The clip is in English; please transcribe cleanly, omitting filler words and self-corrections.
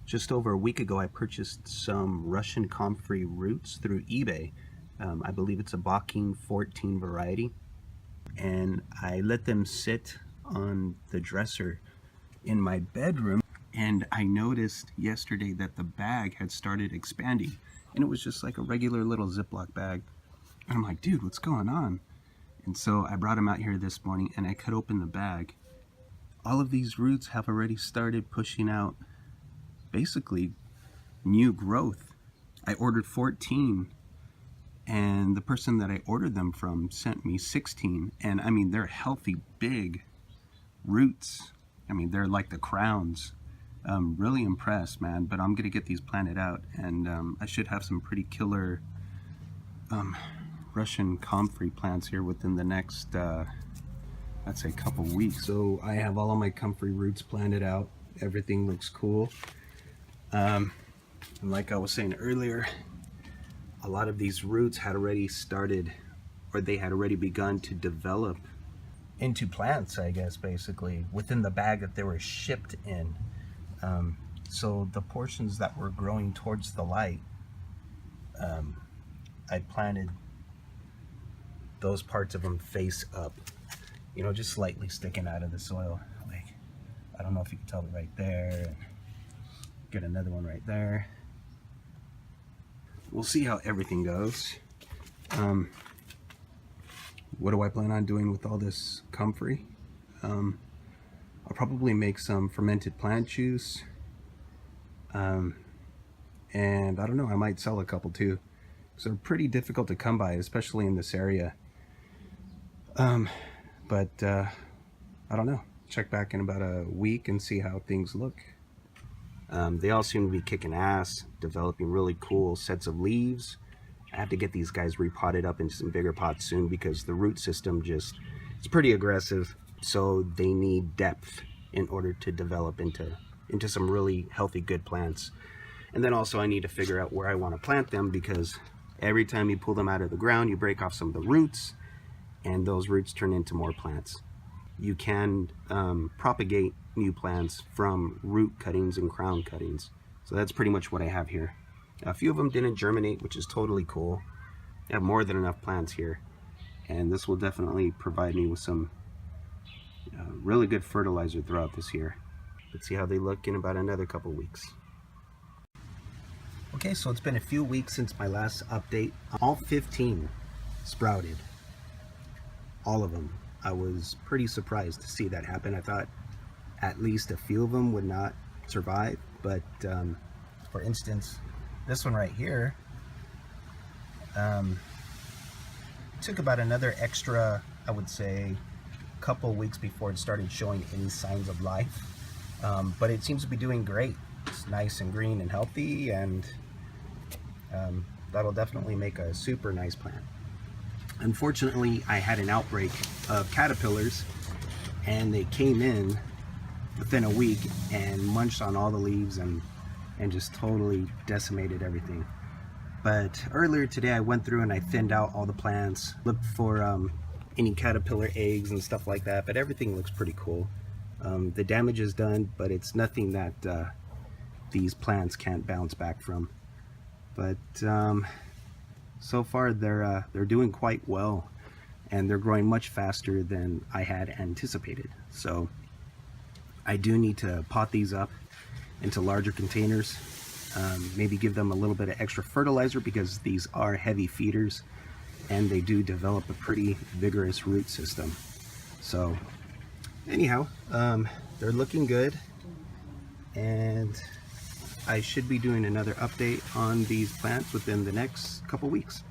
Just over a week ago, I purchased some Russian Comfrey roots through eBay. I believe it's a Bocking 14 variety. And I let them sit on the dresser in my bedroom. And I noticed yesterday that the bag had started expanding. And it was just like a regular little Ziploc bag. And I'm like, dude, what's going on? And so I brought them out here this morning and I cut open the bag. All of these roots have already started pushing out basically new growth. I ordered 14 and the person that I ordered them from sent me 16, and I mean, they're healthy big roots. I mean, they're like the crowns. Really impressed, man, but I'm gonna get these planted out, and I should have some pretty killer Russian comfrey plants here within the next I'd say couple weeks. So I have all of my comfrey roots planted out. Everything looks cool. And like I was saying earlier, a lot of these roots had already started, or they had already begun to develop into plants, I guess, basically, within the bag that they were shipped in. So the portions that were growing towards the light, I planted those parts of them face up, you know, just slightly sticking out of the soil. Like, I don't know if you can tell it right there. Get another one right there. We'll see how everything goes. What do I plan on doing with all this comfrey? I'll probably make some fermented plant juice. And I don't know, I might sell a couple too. So they're pretty difficult to come by, especially in this area. But I don't know. Check back in about a week and see how things look. They all seem to be kicking ass, developing really cool sets of leaves. I have to get these guys repotted up into some bigger pots soon because the root system it's pretty aggressive, so they need depth in order to develop into some really healthy, good plants. And then also I need to figure out where I want to plant them, because every time you pull them out of the ground, you break off some of the roots, and those roots turn into more plants. You can propagate new plants from root cuttings and crown cuttings. So that's pretty much what I have here. A few of them didn't germinate, which is totally cool. I have more than enough plants here, and this will definitely provide me with some really good fertilizer throughout this year. Let's see how they look in about another couple weeks. Okay, so it's been a few weeks since my last update. All 15 sprouted. All of them. I was pretty surprised to see that happen. I thought at least a few of them would not survive, but for instance, this one right here took about another extra, I would say, couple weeks before it started showing any signs of life, but it seems to be doing great. It's nice and green and healthy, and that'll definitely make a super nice plant. Unfortunately, I had an outbreak of caterpillars, and they came in within a week and munched on all the leaves and just totally decimated everything. But earlier today I went through and I thinned out all the plants, looked for any caterpillar eggs and stuff like that, but everything looks pretty cool. The damage is done, but it's nothing that these plants can't bounce back from. But so far they're doing quite well, and they're growing much faster than I had anticipated. So I do need to pot these up into larger containers, maybe give them a little bit of extra fertilizer, because these are heavy feeders and they do develop a pretty vigorous root system. So anyhow, they're looking good, and I should be doing another update on these plants within the next couple weeks.